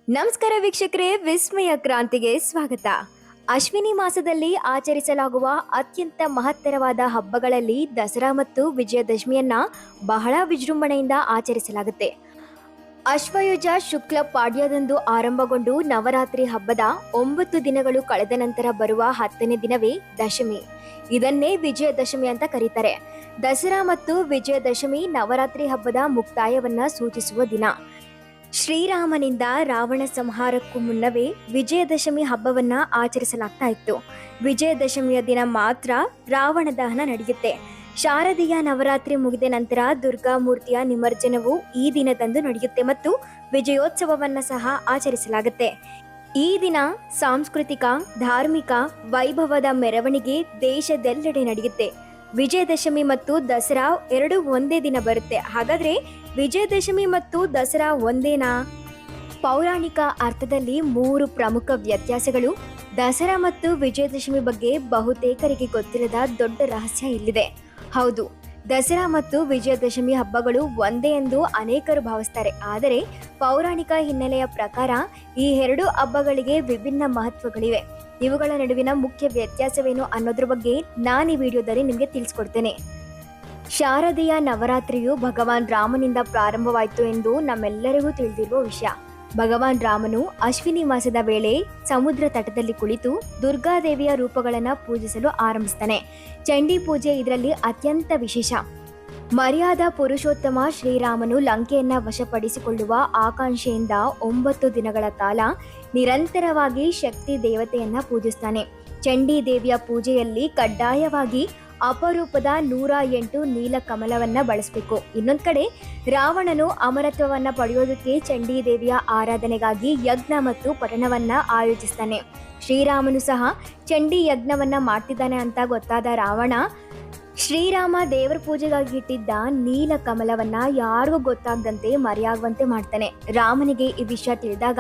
ನಮಸ್ಕಾರ ವೀಕ್ಷಕರೇ, ವಿಸ್ಮಯ ಕ್ರಾಂತಿಗೆ ಸ್ವಾಗತ. ಅಶ್ವಿನಿ ಮಾಸದಲ್ಲಿ ಆಚರಿಸಲಾಗುವ ಅತ್ಯಂತ ಮಹತ್ತರವಾದ ಹಬ್ಬಗಳಲ್ಲಿ ದಸರಾ ಮತ್ತು ವಿಜಯದಶಮಿಯನ್ನ ಬಹಳ ವಿಜೃಂಭಣೆಯಿಂದ ಆಚರಿಸಲಾಗುತ್ತೆ. ಅಶ್ವಯುಜ ಶುಕ್ಲ ಪಾಡ್ಯದಂದು ಆರಂಭಗೊಂಡು ನವರಾತ್ರಿ ಹಬ್ಬದ 9 ದಿನಗಳು ಕಳೆದ ನಂತರ ಬರುವ 10ನೇ ದಿನವೇ ದಶಮಿ. ಇದನ್ನೇ ವಿಜಯದಶಮಿ ಅಂತ ಕರೀತಾರೆ. ದಸರಾ ಮತ್ತು ವಿಜಯದಶಮಿ ನವರಾತ್ರಿ ಹಬ್ಬದ ಮುಕ್ತಾಯವನ್ನ ಸೂಚಿಸುವ ದಿನ. ಶ್ರೀರಾಮನಿಂದ ರಾವಣ ಸಂಹಾರಕ್ಕೂ ಮುನ್ನವೇ ವಿಜಯದಶಮಿ ಹಬ್ಬವನ್ನ ಆಚರಿಸಲಾಗ್ತಾ ಇತ್ತು. ವಿಜಯದಶಮಿಯ ದಿನ ಮಾತ್ರ ರಾವಣ ದಹನ ನಡೆಯುತ್ತೆ. ಶಾರದೀಯ ನವರಾತ್ರಿ ಮುಗಿದ ನಂತರ ದುರ್ಗಾ ಮೂರ್ತಿಯ ನಿಮಜ್ಜನವು ಈ ದಿನದಂದು ನಡೆಯುತ್ತೆ ಮತ್ತು ವಿಜಯೋತ್ಸವವನ್ನ ಸಹ ಆಚರಿಸಲಾಗುತ್ತೆ. ಈ ದಿನ ಸಾಂಸ್ಕೃತಿಕ, ಧಾರ್ಮಿಕ ವೈಭವದ ಮೆರವಣಿಗೆ ದೇಶದೆಲ್ಲೆಡೆ ನಡೆಯುತ್ತೆ. ವಿಜಯದಶಮಿ ಮತ್ತು ದಸರಾ ಎರಡು ಒಂದೇ ದಿನ ಬರುತ್ತೆ. ಹಾಗಾದ್ರೆ ವಿಜಯದಶಮಿ ಮತ್ತು ದಸರಾ ಒಂದೇನಾ? ಪೌರಾಣಿಕ ಅರ್ಥದಲ್ಲಿ 3 ಪ್ರಮುಖ ವ್ಯತ್ಯಾಸಗಳು. ದಸರಾ ಮತ್ತು ವಿಜಯದಶಮಿ ಬಗ್ಗೆ ಬಹುತೇಕರಿಗೆ ಗೊತ್ತಿಲ್ಲದ ದೊಡ್ಡ ರಹಸ್ಯ ಇಲ್ಲಿದೆ. ಹೌದು, ದಸರಾ ಮತ್ತು ವಿಜಯದಶಮಿ ಹಬ್ಬಗಳು ಒಂದೇ ಎಂದು ಅನೇಕರು ಭಾವಿಸ್ತಾರೆ. ಆದರೆ ಪೌರಾಣಿಕ ಹಿನ್ನೆಲೆಯ ಪ್ರಕಾರ ಈ 2 ಹಬ್ಬಗಳಿಗೆ ವಿಭಿನ್ನ ಮಹತ್ವಗಳಿವೆ. ಇವುಗಳ ನಡುವಿನ ಮುಖ್ಯ ವ್ಯತ್ಯಾಸವೇನು ಅನ್ನೋದ್ರ ಬಗ್ಗೆ ನಾನು ಈ ವಿಡಿಯೋದಲ್ಲಿ ನಿಮಗೆ ತಿಳಿಸ್ಕೊಡ್ತೇನೆ. ಶಾರದೀಯ ನವರಾತ್ರಿಯು ಭಗವಾನ್ ರಾಮನಿಂದ ಪ್ರಾರಂಭವಾಯಿತು ಎಂದು ನಮ್ಮೆಲ್ಲರಿಗೂ ತಿಳಿದಿರುವ ವಿಷಯ. ಭಗವಾನ್ ರಾಮನು ಅಶ್ವಿನಿ ಮಾಸದ ವೇಳೆ ಸಮುದ್ರ ತಟದಲ್ಲಿ ಕುಳಿತು ದುರ್ಗಾದೇವಿಯ ರೂಪಗಳನ್ನು ಪೂಜಿಸಲು ಆರಂಭಿಸ್ತಾನೆ. ಚಂಡಿ ಪೂಜೆ ಇದರಲ್ಲಿ ಅತ್ಯಂತ ವಿಶೇಷ. ಮರ್ಯಾದ ಪುರುಷೋತ್ತಮ ಶ್ರೀರಾಮನು ಲಂಕೆಯನ್ನ ವಶಪಡಿಸಿಕೊಳ್ಳುವ ಆಕಾಂಕ್ಷೆಯಿಂದ 9 ದಿನಗಳ ಕಾಲ ನಿರಂತರವಾಗಿ ಶಕ್ತಿ ದೇವತೆಯನ್ನ ಪೂಜಿಸ್ತಾನೆ. ಚಂಡಿ ದೇವಿಯ ಪೂಜೆಯಲ್ಲಿ ಕಡ್ಡಾಯವಾಗಿ ಅಪರೂಪದ 108 ನೀಲ ಕಮಲವನ್ನ ಬಳಸಬೇಕು. ಇನ್ನೊಂದ್ ಕಡೆ ರಾವಣನು ಅಮರತ್ವವನ್ನ ಪಡೆಯೋದಕ್ಕೆ ಚಂಡಿ ದೇವಿಯ ಆರಾಧನೆಗಾಗಿ ಯಜ್ಞ ಮತ್ತು ಪಠಣವನ್ನ ಆಯೋಜಿಸ್ತಾನೆ. ಶ್ರೀರಾಮನು ಸಹ ಚಂಡಿ ಯಜ್ಞವನ್ನ ಮಾಡ್ತಿದ್ದಾನೆ ಅಂತ ಗೊತ್ತಾದ ರಾವಣ ಶ್ರೀರಾಮ ದೇವರ ಪೂಜೆಗಾಗಿ ಇಟ್ಟಿದ್ದ ನೀಲ ಕಮಲವನ್ನ ಯಾರಿಗೂ ಗೊತ್ತಾಗದಂತೆ ಮರೆಯಾಗುವಂತೆ ಮಾಡ್ತಾನೆ. ರಾಮನಿಗೆ ಈ ವಿಷಯ ತಿಳಿದಾಗ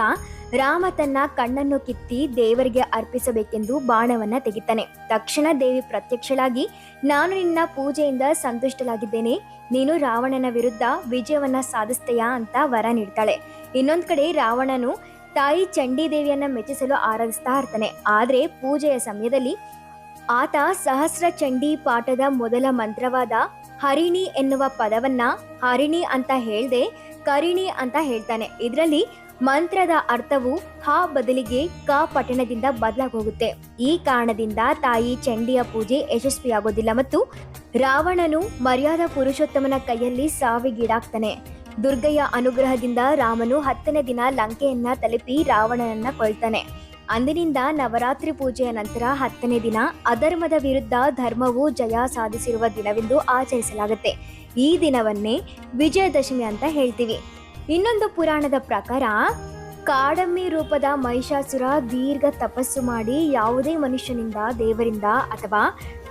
ರಾಮ ತನ್ನ ಕಣ್ಣನ್ನು ಕಿತ್ತಿ ದೇವರಿಗೆ ಅರ್ಪಿಸಬೇಕೆಂದು ಬಾಣವನ್ನ ತೆಗಿತಾನೆ. ತಕ್ಷಣ ದೇವಿ ಪ್ರತ್ಯಕ್ಷಳಾಗಿ, ನಾನು ನಿನ್ನ ಪೂಜೆಯಿಂದ ಸಂತುಷ್ಟಲಾಗಿದ್ದೇನೆ, ನೀನು ರಾವಣನ ವಿರುದ್ಧ ವಿಜಯವನ್ನ ಸಾಧಿಸ್ತೀಯಾ ಅಂತ ವರ ನೀಡ್ತಾಳೆ. ಇನ್ನೊಂದ್ ಕಡೆ ರಾವಣನು ತಾಯಿ ಚಂಡಿ ದೇವಿಯನ್ನ ಮೆಚ್ಚಿಸಲು ಆರಾಧಿಸ್ತಾ ಇರ್ತಾನೆ. ಆದ್ರೆ ಪೂಜೆಯ ಸಮಯದಲ್ಲಿ ಆತ ಸಹಸ್ರ ಚಂಡಿ ಪಾಠದ ಮೊದಲ ಮಂತ್ರವಾದ ಹರಿಣಿ ಎನ್ನುವ ಪದವನ್ನ ಹರಿಣಿ ಅಂತ ಹೇಳ್ದೆ ಕರಿಣಿ ಅಂತ ಹೇಳ್ತಾನೆ. ಇದರಲ್ಲಿ ಮಂತ್ರದ ಅರ್ಥವು ಹ ಬದಲಿಗೆ ಕ ಪಠಣದಿಂದ ಬದಲಾಗೋಗುತ್ತೆ. ಈ ಕಾರಣದಿಂದ ತಾಯಿ ಚಂಡಿಯ ಪೂಜೆ ಯಶಸ್ವಿಯಾಗೋದಿಲ್ಲ ಮತ್ತು ರಾವಣನು ಮರ್ಯಾದ ಪುರುಷೋತ್ತಮನ ಕೈಯಲ್ಲಿ ಸಾವಿಗೀಡಾಗ್ತಾನೆ. ದುರ್ಗೆಯ ಅನುಗ್ರಹದಿಂದ ರಾಮನು 10ನೇ ದಿನ ಲಂಕೆಯನ್ನ ತಲುಪಿ ರಾವಣನನ್ನ ಕೊಲ್ತಾನೆ. ಅಂದಿನಿಂದ ನವರಾತ್ರಿ ಪೂಜೆಯ ನಂತರ 10ನೇ ದಿನ ಅಧರ್ಮದ ವಿರುದ್ಧ ಧರ್ಮವು ಜಯ ಸಾಧಿಸಿರುವ ದಿನವೆಂದು ಆಚರಿಸಲಾಗುತ್ತೆ. ಈ ದಿನವನ್ನೇ ವಿಜಯದಶಮಿ ಅಂತ ಹೇಳ್ತೀವಿ. ಇನ್ನೊಂದು ಪುರಾಣದ ಪ್ರಕಾರ ಕಾಡಮ್ಮಿ ರೂಪದ ಮಹಿಷಾಸುರ ದೀರ್ಘ ತಪಸ್ಸು ಮಾಡಿ ಯಾವುದೇ ಮನುಷ್ಯನಿಂದ, ದೇವರಿಂದ ಅಥವಾ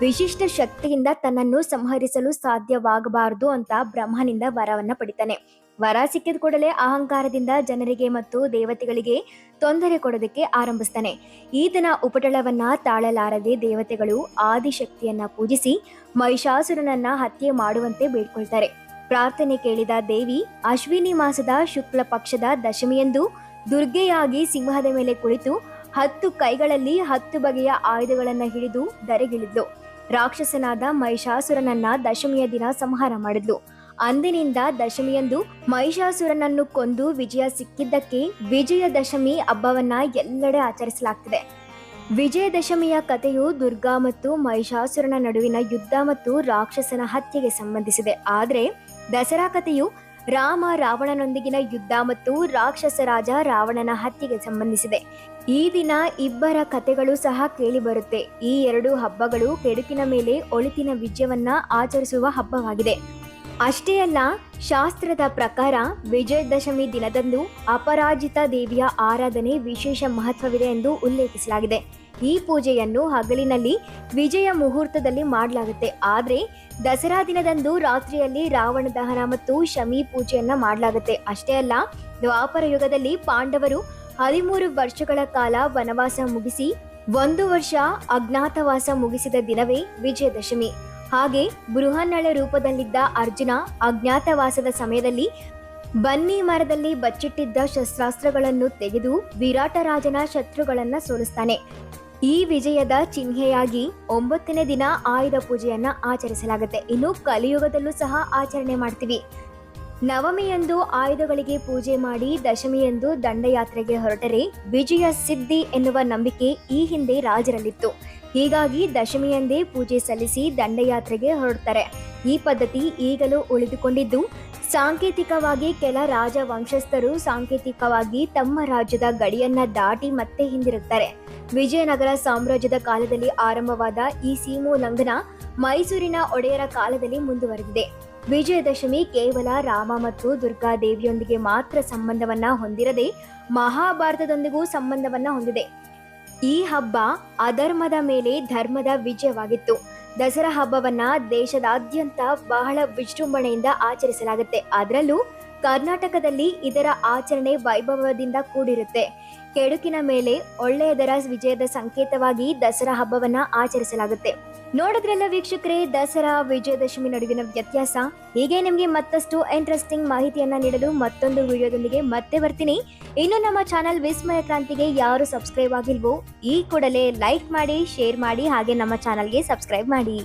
ವಿಶಿಷ್ಟ ಶಕ್ತಿಯಿಂದ ತನ್ನನ್ನು ಸಂಹರಿಸಲು ಸಾಧ್ಯವಾಗಬಾರದು ಅಂತ ಬ್ರಹ್ಮನಿಂದ ವರವನ್ನ ಪಡಿತಾನೆ. ವರ ಸಿಕ್ಕಿದ ಕೂಡಲೇ ಅಹಂಕಾರದಿಂದ ಜನರಿಗೆ ಮತ್ತು ದೇವತೆಗಳಿಗೆ ತೊಂದರೆ ಕೊಡೋದಕ್ಕೆ ಆರಂಭಿಸ್ತಾನೆ. ಈತನ ಉಪಟಳವನ್ನ ತಾಳಲಾರದೆ ದೇವತೆಗಳು ಆದಿಶಕ್ತಿಯನ್ನ ಪೂಜಿಸಿ ಮಹಿಷಾಸುರನನ್ನ ಹತ್ಯೆ ಮಾಡುವಂತೆ ಬೇಡ್ಕೊಳ್ತಾರೆ. ಪ್ರಾರ್ಥನೆ ಕೇಳಿದ ದೇವಿ ಅಶ್ವಿನಿ ಮಾಸದ ಶುಕ್ಲ ಪಕ್ಷದ ದಶಮಿಯಂದು ದುರ್ಗೆಯಾಗಿ ಸಿಂಹದ ಮೇಲೆ ಕುಳಿತು 10 ಕೈಗಳಲ್ಲಿ 10 ಬಗೆಯ ಆಯುಧಗಳನ್ನ ಹಿಡಿದು ಧರೆಗಿಳಿದ್ಲು. ರಾಕ್ಷಸನಾದ ಮಹಿಷಾಸುರನನ್ನ ದಶಮಿಯ ದಿನ ಸಂಹಾರ ಮಾಡಿದ್ಲು. ಅಂದಿನಿಂದ ದಶಮಿಯಂದು ಮಹಿಷಾಸುರನನ್ನು ಕೊಂದು ವಿಜಯ ಸಿಕ್ಕಿದ್ದಕ್ಕೆ ವಿಜಯದಶಮಿ ಹಬ್ಬವನ್ನ ಎಲ್ಲೆಡೆ ಆಚರಿಸಲಾಗ್ತಿದೆ. ವಿಜಯದಶಮಿಯ ಕಥೆಯು ದುರ್ಗಾ ಮತ್ತು ಮಹಿಷಾಸುರನ ನಡುವಿನ ಯುದ್ಧ ಮತ್ತು ರಾಕ್ಷಸನ ಹತ್ಯೆಗೆ ಸಂಬಂಧಿಸಿದೆ. ಆದರೆ ದಸರಾ ಕಥೆಯು ರಾಮ ರಾವಣನೊಂದಿಗಿನ ಯುದ್ಧ ಮತ್ತು ರಾಕ್ಷಸ ರಾಜ ರಾವಣನ ಹತ್ಯೆಗೆ ಸಂಬಂಧಿಸಿದೆ. ಈ ದಿನ ಇಬ್ಬರ ಕಥೆಗಳು ಸಹ ಕೇಳಿ ಬರುತ್ತೆ. ಈ 2 ಹಬ್ಬಗಳು ಕೆಡುಕಿನ ಮೇಲೆ ಒಳಿತಿನ ವಿಜಯವನ್ನ ಆಚರಿಸುವ ಹಬ್ಬವಾಗಿದೆ. ಅಷ್ಟೇ ಅಲ್ಲ, ಶಾಸ್ತ್ರದ ಪ್ರಕಾರ ವಿಜಯದಶಮಿ ದಿನದಂದು ಅಪರಾಜಿತ ದೇವಿಯ ಆರಾಧನೆ ವಿಶೇಷ ಮಹತ್ವವಿದೆ ಎಂದು ಉಲ್ಲೇಖಿಸಲಾಗಿದೆ. ಈ ಪೂಜೆಯನ್ನು ಹಗಲಿನಲ್ಲಿ ವಿಜಯ ಮುಹೂರ್ತದಲ್ಲಿ ಮಾಡಲಾಗುತ್ತೆ. ಆದರೆ ದಸರಾ ದಿನದಂದು ರಾತ್ರಿಯಲ್ಲಿ ರಾವಣ ದಹನ ಮತ್ತು ಶಮಿ ಪೂಜೆಯನ್ನ ಮಾಡಲಾಗುತ್ತೆ. ಅಷ್ಟೇ ಅಲ್ಲ, ದ್ವಾಪರ ಯುಗದಲ್ಲಿ ಪಾಂಡವರು 13 ವರ್ಷಗಳ ಕಾಲ ವನವಾಸ ಮುಗಿಸಿ 1 ವರ್ಷ ಅಜ್ಞಾತವಾಸ ಮುಗಿಸಿದ ದಿನವೇ ವಿಜಯದಶಮಿ. ಹಾಗೆ ಬೃಹನ್ನಳ ರೂಪದಲ್ಲಿದ್ದ ಅರ್ಜುನ ಅಜ್ಞಾತವಾಸದ ಸಮಯದಲ್ಲಿ ಬನ್ನಿ ಮರದಲ್ಲಿ ಬಚ್ಚಿಟ್ಟಿದ್ದ ಶಸ್ತ್ರಾಸ್ತ್ರಗಳನ್ನು ತೆಗೆದು ವಿರಾಟ ರಾಜನ ಶತ್ರುಗಳನ್ನ ಸೋಲಿಸ್ತಾನೆ. ಈ ವಿಜಯದ ಚಿಹ್ನೆಯಾಗಿ 9ನೇ ದಿನ ಆಯುಧ ಪೂಜೆಯನ್ನ ಆಚರಿಸಲಾಗುತ್ತೆ. ಇನ್ನು ಕಲಿಯುಗದಲ್ಲೂ ಸಹ ಆಚರಣೆ ಮಾಡ್ತೀವಿ. ನವಮಿಯಂದು ಆಯುಧಗಳಿಗೆ ಪೂಜೆ ಮಾಡಿ ದಶಮಿಯಂದು ದಂಡಯಾತ್ರೆಗೆ ಹೊರಟರೆ ವಿಜಯ ಸಿದ್ಧಿ ಎನ್ನುವ ನಂಬಿಕೆ ಈ ಹಿಂದೆ ರಾಜರಲ್ಲಿತ್ತು. ಹೀಗಾಗಿ ದಶಮಿಯಂದೇ ಪೂಜೆ ಸಲ್ಲಿಸಿ ದಂಡಯಾತ್ರೆಗೆ ಹೊರಡ್ತಾರೆ. ಈ ಪದ್ಧತಿ ಈಗಲೂ ಉಳಿದುಕೊಂಡಿದ್ದು, ಸಾಂಕೇತಿಕವಾಗಿ ಕೆಲ ರಾಜ ವಂಶಸ್ಥರು ಸಾಂಕೇತಿಕವಾಗಿ ತಮ್ಮ ರಾಜ್ಯದ ಗಡಿಯನ್ನ ದಾಟಿ ಮತ್ತೆ ಹಿಂದಿರುತ್ತಾರೆ. ವಿಜಯನಗರ ಸಾಮ್ರಾಜ್ಯದ ಕಾಲದಲ್ಲಿ ಆರಂಭವಾದ ಈ ಸೀಮೋಲ್ಲಂಘನ ಮೈಸೂರಿನ ಒಡೆಯರ ಕಾಲದಲ್ಲಿ ಮುಂದುವರೆದಿದೆ. ವಿಜಯದಶಮಿ ಕೇವಲ ರಾಮ ಮತ್ತು ದುರ್ಗಾ ದೇವಿಯೊಂದಿಗೆ ಮಾತ್ರ ಸಂಬಂಧವನ್ನ ಹೊಂದಿರದೆ ಮಹಾಭಾರತದೊಂದಿಗೂ ಸಂಬಂಧವನ್ನ ಹೊಂದಿದೆ. ಈ ಹಬ್ಬ ಅಧರ್ಮದ ಮೇಲೆ ಧರ್ಮದ ವಿಜಯವಾಗಿತ್ತು. ದಸರಾ ಹಬ್ಬವನ್ನ ದೇಶದಾದ್ಯಂತ ಬಹಳ ವಿಜೃಂಭಣೆಯಿಂದ ಆಚರಿಸಲಾಗುತ್ತೆ. ಅದರಲ್ಲೂ ಕರ್ನಾಟಕದಲ್ಲಿ ಇದರ ಆಚರಣೆ ವೈಭವದಿಂದ ಕೂಡಿರುತ್ತೆ. ಕೆಡುಕಿನ ಮೇಲೆ ಒಳ್ಳೆಯದರ ವಿಜಯದ ಸಂಕೇತವಾಗಿ ದಸರಾ ಹಬ್ಬವನ್ನ ಆಚರಿಸಲಾಗುತ್ತೆ. ನೋಡಿದ್ರೆಲ್ಲ ವೀಕ್ಷಕರೇ, ದಸರಾ ವಿಜಯದಶಮಿ ನಡುವಿನ ವ್ಯತ್ಯಾಸ. ಹೀಗೆ ನಿಮಗೆ ಮತ್ತಷ್ಟು ಇಂಟ್ರೆಸ್ಟಿಂಗ್ ಮಾಹಿತಿಯನ್ನ ನೀಡಲು ಮತ್ತೊಂದು ವಿಡಿಯೋದೊಂದಿಗೆ ಮತ್ತೆ ಬರ್ತೀನಿ. ಇನ್ನು ನಮ್ಮ ಚಾನಲ್ ವಿಸ್ಮಯ ಕ್ರಾಂತಿಗೆ ಯಾರು ಸಬ್ಸ್ಕ್ರೈಬ್ ಆಗಿಲ್ವೋ ಈ ಕೂಡಲೇ ಲೈಕ್ ಮಾಡಿ, ಶೇರ್ ಮಾಡಿ, ಹಾಗೆ ನಮ್ಮ ಚಾನಲ್ಗೆ ಸಬ್ಸ್ಕ್ರೈಬ್ ಮಾಡಿ.